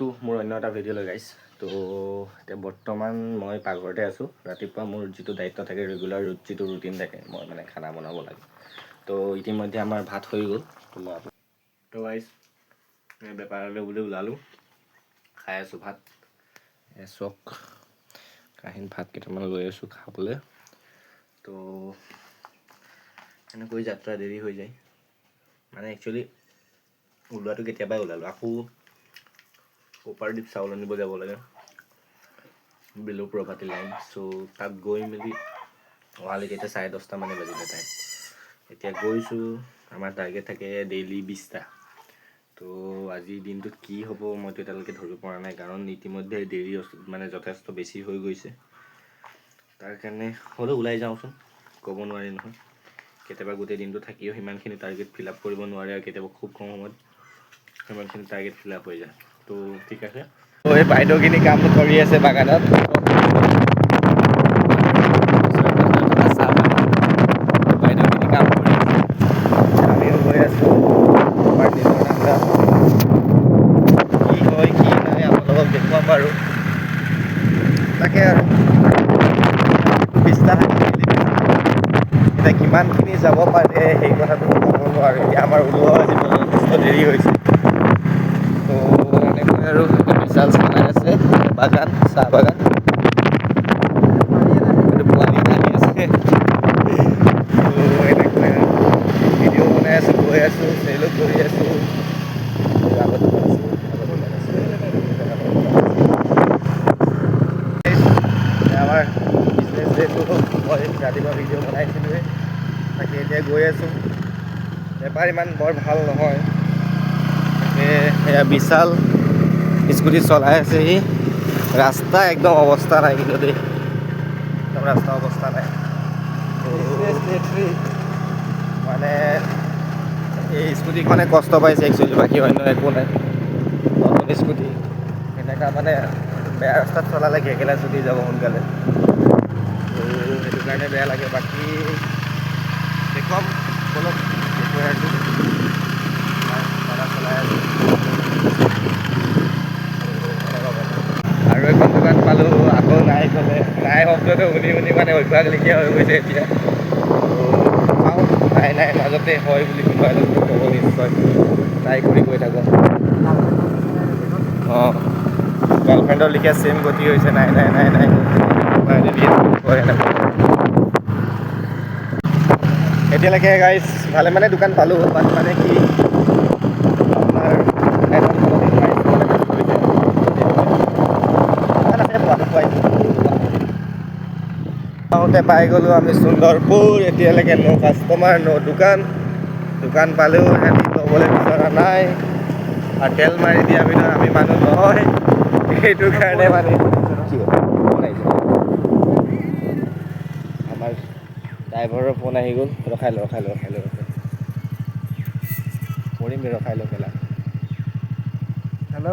Two মোৰ অন্য এটা ভিডিঅ'লৈ গাইছ। তো এতিয়া বৰ্তমান মই পাকঘৰতে আছোঁ। ৰাতিপুৱা মোৰ যিটো দায়িত্ব থাকে, ৰেগুলাৰ যিটো ৰুটিন থাকে, মই মানে খানা বনাব লাগে। তো ইতিমধ্যে আমাৰ ভাত হৈ গ'ল। তো গাইছ বেপাৰলৈ বুলি ওলালোঁ, খাই আছোঁ ভাত। চক কাহিন ভাত কেইটামান লৈ আছোঁ খাবলৈ। তো এনেকৈ যাত্ৰা দেৰি হৈ যায়। মানে একচুৱেলি ওলোৱাটো কেতিয়াবাই ওলালোঁ, আকৌ কোপাৰদ্বীপ চাউল আনিব যাব লাগে, বিলো প্ৰপাৰ্টি লাইন। চ' তাত গৈ মেলি অহালৈকে এতিয়া 10:30 মানে বাজিলে টাইম। এতিয়া গৈছোঁ, আমাৰ টাৰ্গেট থাকে ডেইলি 20টা। তো আজিৰ দিনটোত কি হ'ব মইতো এতিয়ালৈকে ধৰিব পৰা নাই, কাৰণ ইতিমধ্যে দেৰি মানে যথেষ্ট বেছি হৈ গৈছে। তাৰ কাৰণে হ'লেও ওলাই যাওঁচোন, ক'ব নোৱাৰি নহয়। কেতিয়াবা গোটেই দিনটো থাকিও সিমানখিনি টাৰ্গেট ফিল আপ কৰিব নোৱাৰে, আৰু কেতিয়াবা খুব কম সময়ত সিমানখিনি টাৰ্গেট ফিল আপ হৈ যায়। তো ঠিক আছে, এই বাইদেউখিনি কাম কৰি আছে বাগানত। বাইদেউখিনি কাম কৰি আছে, আমিও গৈ আছোঁ আমাৰ নিজৰ ধান্দা। কি হয় কি নাই আপোনালোকক দেখুৱাম বাৰু। তাকে আৰু 20টা এতিয়া কিমানখিনি যাব পাৰে সেই কথাটো ক'ব নোৱাৰোঁ। এতিয়া আমাৰ ওলোৱা যথেষ্ট দেৰি হৈছে। তো এনেকৈ আৰু বিশাল চলাই আছে বাগান, চাহ বাগান। পোৱালি ঢালি আছে। তো এনেকৈ আৰু ভিডিঅ' বনাই আছোঁ, গৈ আছোঁ, চেলো কৰি আছোঁ। আগত আছোঁ, আমাৰ বিজনেছ ডে'টো মই ৰাতিপুৱা ভিডিঅ' বনাইছিলোঁৱে, তাকে এতিয়া গৈ আছোঁ। বেপাৰ ইমান বৰ ভাল নহয়। তাকে সেয়া বিশাল স্কুটি চলাই আছে সি। ৰাস্তা একদম অৱস্থা নাই কিন্তু দেই, একদম ৰাস্তা অৱস্থা নাই। মানে এই স্কুটিখনে কষ্ট পাইছে একচুৱেলি, বাকী অন্য একো নাই। নতুন স্কুটি এনেকুৱা মানে বেয়া ৰাস্তাত চলালে ঘেকেলা ছুটি যাব সোনকালে। তো সেইটো কাৰণে বেয়া লাগে। বাকী দেখুৱাম অলপ দেখুৱাই আছোঁ, চলাই আছোঁ। আৰু এখন দোকান পালোঁ, আকৌ নাই ক'লে। নাই শব্দটো শুনি শুনি মানে অভ্যাস লেখীয়া হৈ গৈছে এতিয়া। চাওঁ, নাই মাজতে হয় বুলি কোনোবা এজন ক'ব নিশ্চয়, ট্ৰাই কৰি গৈ থাকোঁ। অঁ, গাৰ্লফ্ৰেণ্ডৰ লিখীয়া ছেম গতি হৈছে। নাই এতিয়ালৈকে গাইজ ভালে মানে দোকান পালোঁ, বাট মানে কি আপোনাৰ পাওঁতে পাই গ'লোঁ আমি সুন্দৰপুৰ। এতিয়ালৈকে ন' কাষ্টমাৰ, ন' দোকান পালেও সিহঁতি ল'বলৈ বিচৰা নাই, আৰু তেল মাৰি দিয়াৰ পিছত আমি মানুহ নহয়। সেইটো কাৰণে মানে আমাৰ ড্ৰাইভাৰৰ ফোন আহি গ'ল। ৰখাই লওঁ কৰিম দে, ৰখাই লওঁ কেলা। হেল্ল'।